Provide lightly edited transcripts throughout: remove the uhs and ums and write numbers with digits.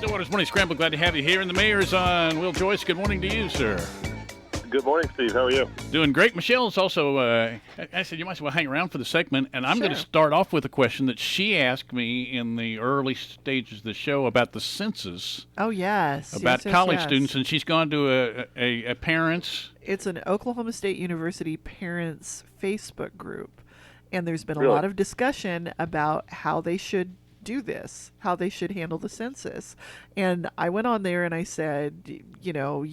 Stillwater's Morning Scramble. Glad to have you here. And the mayor's on. Will Joyce, good morning to you, sir. Good morning, Steve. How are you? Doing great. Michelle's also, I said you might as well hang around for the segment. And I'm Sure. going to start off with a question that she asked me in the early stages of the show about the census, Oh, yes. about Yes, college yes. students. And she's gone to a parents. It's an Oklahoma State University parents Facebook group. And there's been a Really? lot of discussion about how they should do this, how they should handle the census. And I went on there and I said, your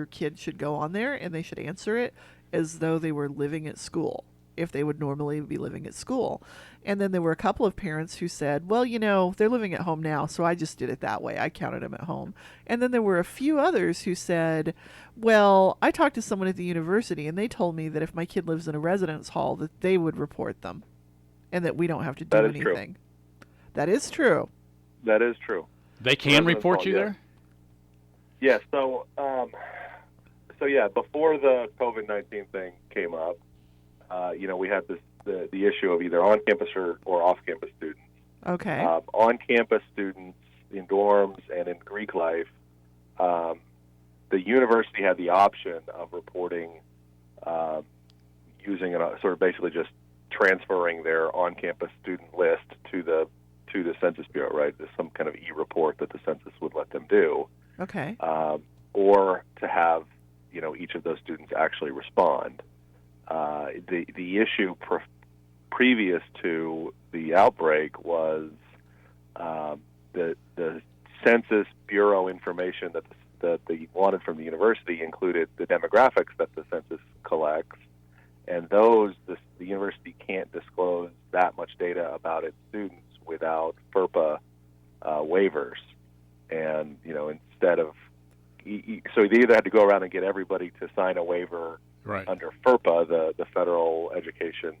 kid should go on there and they should answer it as though they were living at school, if they would normally be living at school. And then there were a couple of parents who said, well, they're living at home now, so I just did it that way. I counted them at home. And then there were a few others who said, well, I talked to someone at the university and they told me that if my kid lives in a residence hall that they would report them and that we don't have to do That is true. anything. That is true. That is true. They can Residence report hall, you yeah. there? Yeah. So yeah, before the COVID-19 thing came up, we had the issue of either on-campus or off-campus students. Okay. On-campus students in dorms and in Greek life, the university had the option of reporting using sort of basically just transferring their on-campus student list to the Census Bureau, right? There's some kind of e-report that the census would let them do, Okay. or to have each of those students actually respond. The issue previous to the outbreak was the Census Bureau information that they wanted from the university included the demographics that the census collects, and the university can't disclose that much data about its students without FERPA waivers. And instead of so they either had to go around and get everybody to sign a waiver Right. under FERPA, the Federal Education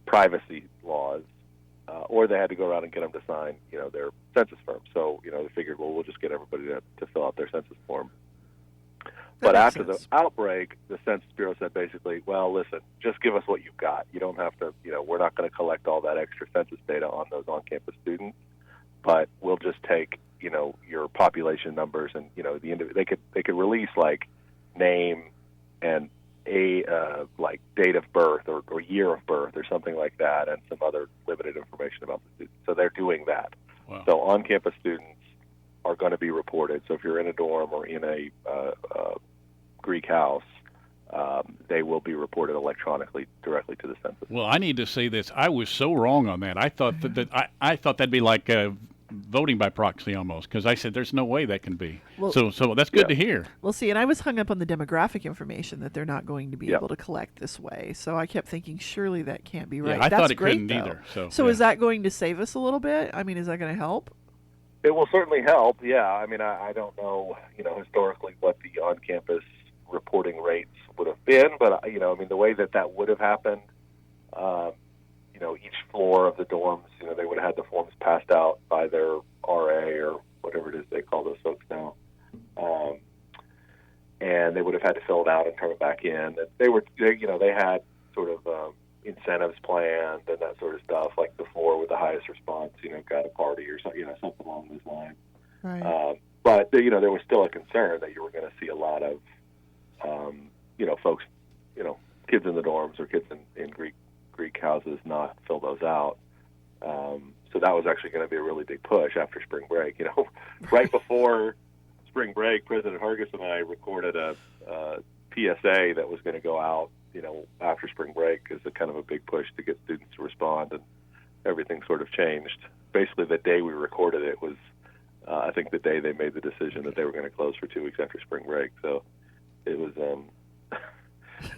Privacy Laws, or they had to go around and get them to sign, their census form. So, they figured, well, we'll just get everybody to fill out their census form. But makes after sense. the outbreak, the Census Bureau said basically, well, listen, just give us what you've got. You don't have to, we're not going to collect all that extra census data on those on-campus students, but we'll just take, your population numbers and, they could release like name and like date of birth or year of birth or something like that, and some other limited information about the students. So they're doing that. Wow. So on-campus students are going to be reported. So if you're in a dorm or in a Greek house, they will be reported electronically directly to the census. Well, I need to say this. I was so wrong on that. I thought I thought that'd be like voting by proxy almost, because I said there's no way that can be. Well- so that's good to Yeah. hear. Well, see, and I was hung up on the demographic information that they're not going to be Yeah. able to collect this way. So I kept thinking, surely that can't be right. Yeah, I That's thought it great, couldn't though. either. So So yeah. is that going to save us a little bit? I mean, is that going to help? It will certainly help, yeah. I mean, I don't know, historically what the on-campus reporting rates would have been, but, the way that would have happened, each floor of the dorms, they would have had the forms passed out by their RA or whatever it is they call those folks now. And they would have had to fill it out and turn it back in. And they had sort of incentives planned and that sort of stuff, like the floor with the highest response, got a party or something, something along those lines. Right. But there was still a concern that you were going to see a lot of, folks, kids in the dorms or kids in Greek houses not fill those out. So that was actually going to be a really big push after spring break. Right before spring break, President Hargis and I recorded a PSA that was going to go out, after spring break as a kind of a big push to get students to respond, and everything sort of changed. Basically, the day we recorded it was, I think, the day they made the decision that they were going to close for 2 weeks after spring break. So it was,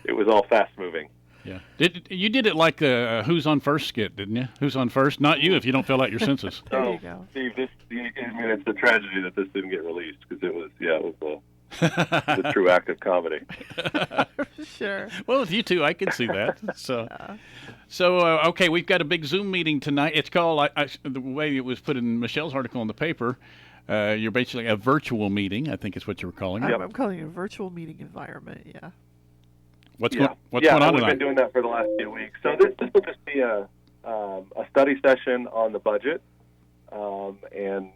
it was all fast moving. Yeah. You did it like a Who's on First skit, didn't you? Who's on First? Not you if you don't fill out your census. There you go. Steve, it's a tragedy that this didn't get released because it was a true act of comedy. Sure. Well, with you two, I can see that. So okay, we've got a big Zoom meeting tonight. It's called, the way it was put in Michelle's article in the paper, you're basically a virtual meeting, I think is what you were calling it. I'm calling it a virtual meeting environment, yeah. What's going on we've tonight? been doing that for the last few weeks. So this will just be a study session on the budget, and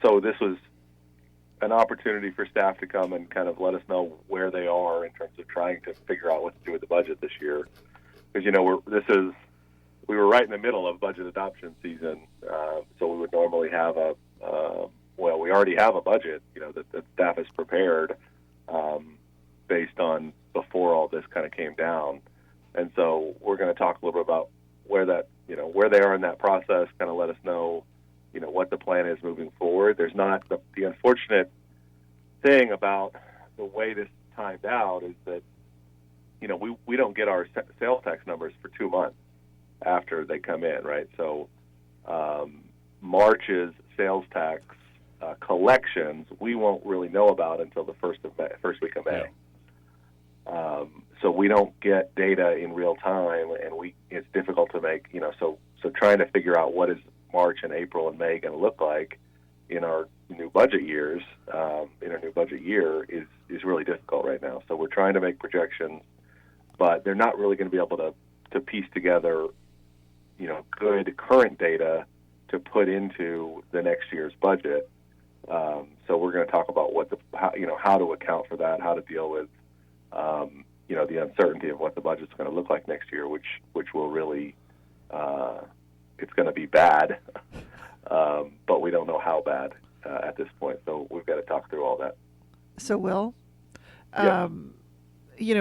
so this was an opportunity for staff to come and kind of let us know where they are in terms of trying to figure out what to do with the budget this year. Because we were right in the middle of budget adoption season, so we would normally have we already have a budget, that staff has prepared based on before all this kind of came down, and so we're going to talk a little bit about where they are in that process, kind of let us know, what the plan is moving forward. There's not the unfortunate thing about the way this timed out is that, we don't get our sales tax numbers for 2 months after they come in, right? So March's sales tax collections we won't really know about until the first week of May. Yeah. So we don't get data in real time, and it's difficult to make, so trying to figure out what is March and April and May going to look like in our new budget years, is really difficult right now. So we're trying to make projections, but they're not really going to be able to piece together, good current data to put into the next year's budget. So we're going to talk about how to account for that, how to deal with, the uncertainty of what the budget's going to look like next year, which will really, it's going to be bad, but we don't know how bad at this point. So we've got to talk through all that. So, Will,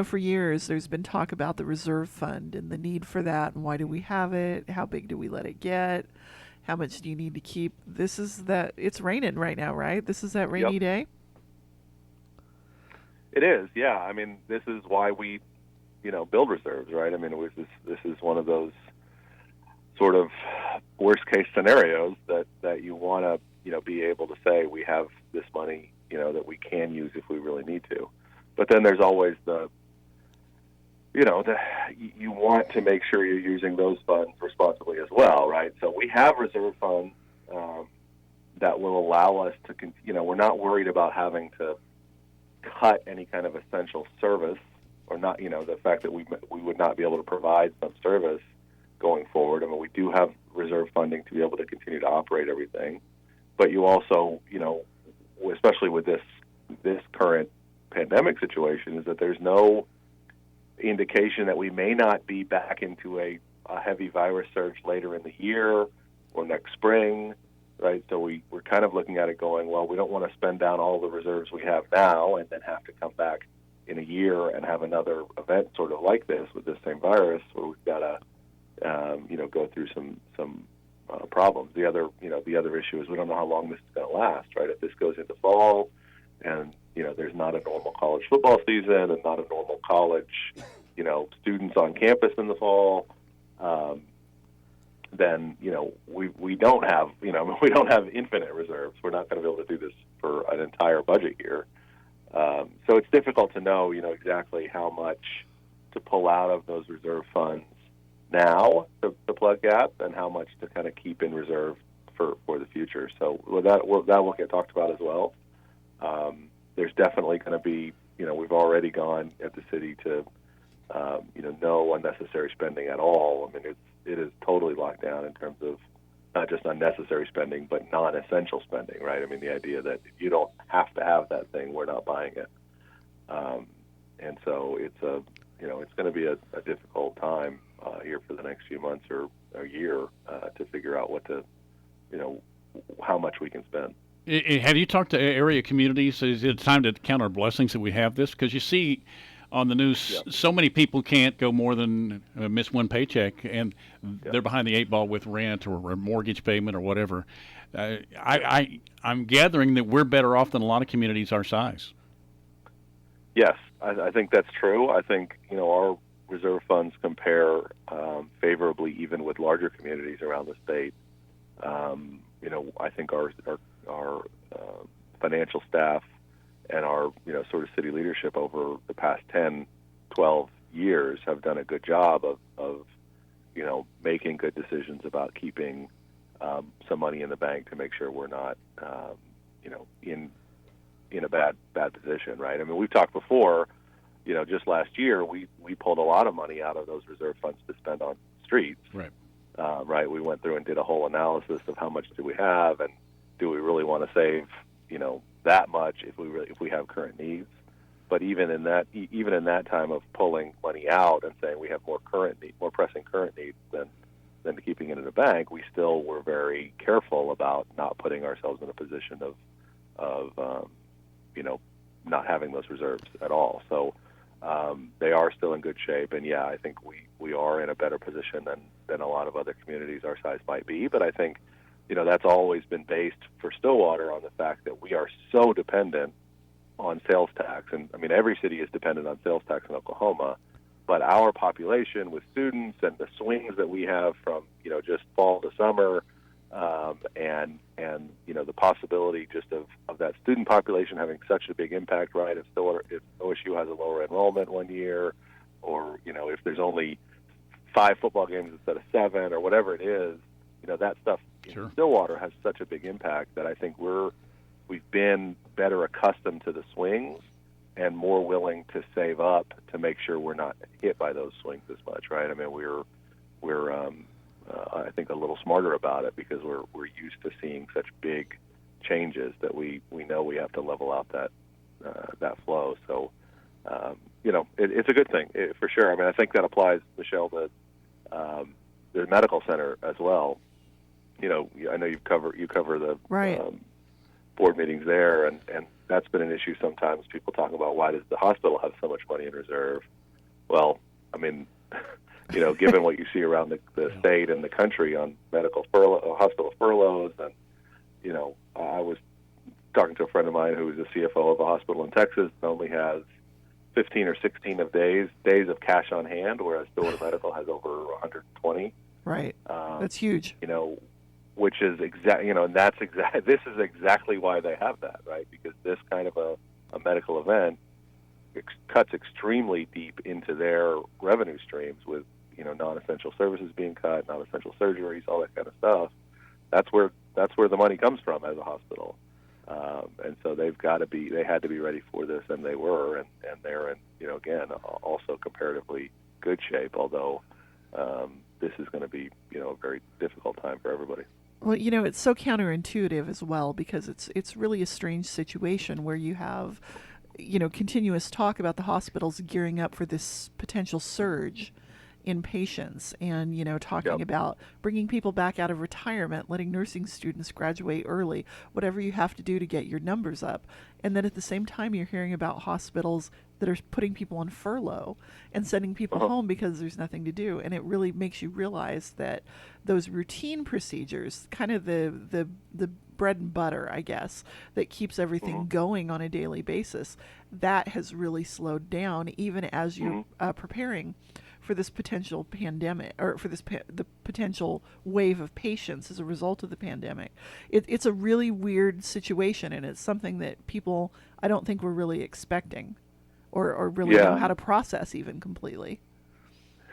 for years there's been talk about the reserve fund and the need for that, and why do we have it? How big do we let it get? How much do you need to keep? It's raining right now, right? This is that rainy day? It is, yeah. I mean, this is why we, build reserves, right? I mean, this is one of those sort of worst case scenarios that you want to, be able to say we have this money, that we can use if we really need to. But then there's always you want to make sure you're using those funds responsibly as well, right? So we have reserve funds that will allow us to, we're not worried about having to cut any kind of essential service, or not, the fact that we would not be able to provide some service going forward. I mean, we do have reserve funding to be able to continue to operate everything. But you also, especially with this current pandemic situation, is that there's no indication that we may not be back into a heavy virus surge later in the year or next spring, right? So we're kind of looking at it going, well, we don't want to spend down all the reserves we have now and then have to come back in a year and have another event sort of like this with this same virus, where we've got to, go through some problems. The other issue is we don't know how long this is going to last, right? If this goes into fall and, there's not a normal college football season and not a normal college, students on campus in the fall, then, we don't have, we don't have infinite reserves. We're not going to be able to do this for an entire budget year. So it's difficult to know, exactly how much to pull out of those reserve funds now to plug gaps and how much to kind of keep in reserve for the future. So that will get talked about as well. There's definitely going to be, we've already gone at the city to, no unnecessary spending at all. I mean, it is totally locked down in terms of not just unnecessary spending, but non-essential spending, right? I mean, the idea that if you don't have to have that thing, we're not buying it. And so it's going to be a difficult time here for the next few months or a year to figure out how much we can spend. Have you talked to area communities? Is it time to count our blessings that we have this? Because you see on the news, so many people can't go more than miss one paycheck, and they're behind the eight ball with rent or mortgage payment or whatever. I'm gathering that we're better off than a lot of communities our size. Yes, I think that's true. I think our reserve funds compare favorably even with larger communities around the state. I think our financial staff and our sort of city leadership over the past 10, 12 years have done a good job of making good decisions about keeping some money in the bank to make sure we're not in a bad position, right? I mean, we've talked before, just last year we pulled a lot of money out of those reserve funds to spend on streets. Right. right? We went through and did a whole analysis of how much do we have, and do we really want to save, that much if we have current needs. But even in that time of pulling money out and saying we have more pressing current needs than keeping it in the bank, we still were very careful about not putting ourselves in a position of not having those reserves at all. So they are still in good shape, and yeah, I think we are in a better position than a lot of other communities our size might be. But I think that's always been based for Stillwater on the fact that we are so dependent on sales tax, and I mean every city is dependent on sales tax in Oklahoma, but our population with students and the swings that we have from just fall to summer, and the possibility just of that student population having such a big impact, right? If OSU has a lower enrollment one year, or if there's only 5 football games instead of 7, or whatever it is, that stuff in Stillwater has such a big impact that I think we've been better accustomed to the swings and more willing to save up to make sure we're not hit by those swings as much, right? I mean, we're I think a little smarter about it because we're used to seeing such big changes that we know we have to level out that flow. So it's a good thing for sure. I mean, I think that applies, Michelle, to the medical center as well. I know you cover the right. Board meetings there, and that's been an issue sometimes. People talk about why does the hospital have so much money in reserve? Well, I mean, given what you see around the state and the country on hospital furloughs, and I was talking to a friend of mine who is the CFO of a hospital in Texas that only has 15 or 16 of days of cash on hand, whereas Stillwater Medical has over 120. Right, that's huge. Which is this is exactly why they have that, right? Because this kind of a medical event cuts extremely deep into their revenue streams with, non-essential services being cut, non-essential surgeries, all that kind of stuff. That's where the money comes from as a hospital. And so they had to be ready for this, and they were, and they're in, again, also comparatively good shape, although this is going to be, a very difficult time for everybody. Well, it's so counterintuitive as well, because it's really a strange situation where you have, continuous talk about the hospitals gearing up for this potential surge in patients, and talking about bringing people back out of retirement, letting nursing students graduate early, whatever you have to do to get your numbers up. And then at the same time, you're hearing about hospitals that are putting people on furlough and sending people home because there's nothing to do. And it really makes you realize that those routine procedures, kind of the bread and butter, I guess, that keeps everything going on a daily basis, that has really slowed down, even as you're preparing for this potential pandemic, or for the potential wave of patients as a result of the pandemic. It's a really weird situation, and it's something that people, I don't think, were really expecting, or really know how to process even completely.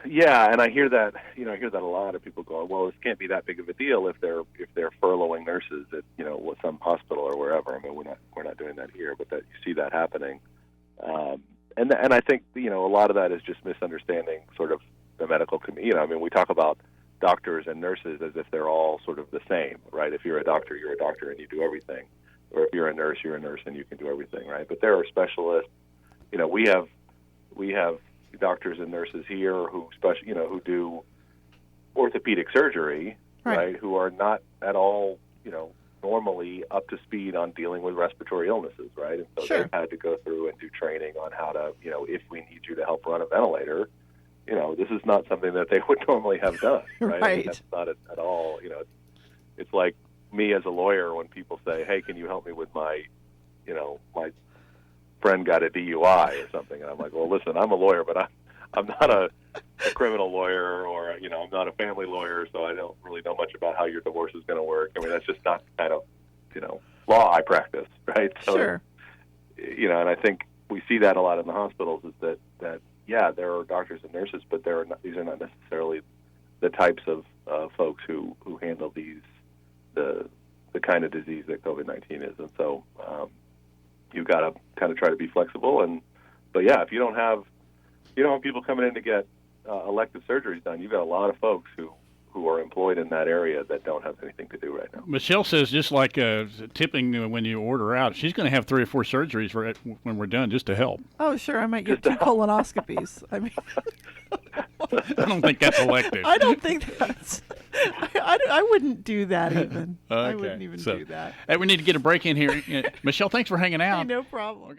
Yeah, and I hear that a lot of people go, well, this can't be that big of a deal if they're furloughing nurses at with some hospital or wherever. I mean, we're not doing that here, but that you see that happening. And I think a lot of that is just misunderstanding sort of the medical community. I mean, we talk about doctors and nurses as if they're all sort of the same, right? If you're a doctor and you do everything, or if you're a nurse and you can do everything, right? But there are specialists. We have doctors and nurses here who do orthopedic surgery, right? Who are not at all normally up to speed on dealing with respiratory illnesses, right? And so they've had to go through and do training on how to, if we need you to help run a ventilator, this is not something that they would normally have done, right? I mean, that's not at all, it's like me as a lawyer when people say, hey, can you help me with my friend got a DUI or something, and I'm like, well, listen, I'm a lawyer, but I'm not a criminal lawyer, or I'm not a family lawyer, so I don't really know much about how your divorce is going to work. I mean, that's just not the kind of law I practice, right? So, and I think we see that a lot in the hospitals, is that there are doctors and nurses, but these are not necessarily the types of folks who handle the kind of disease that COVID-19 is, and so you've got to kind of try to be flexible. But if you don't have people coming in to get elective surgeries done, you've got a lot of folks who who are employed in that area that don't have anything to do right now. Michelle says just like tipping when you order out, she's going to have 3 or 4 surgeries when we're done just to help. Oh, sure. I might get 2 colonoscopies. I mean, I don't think that's elective. I don't think that's. I wouldn't do that even. Okay. I wouldn't even do that. We need to get a break in here. Michelle, thanks for hanging out. Hey, no problem.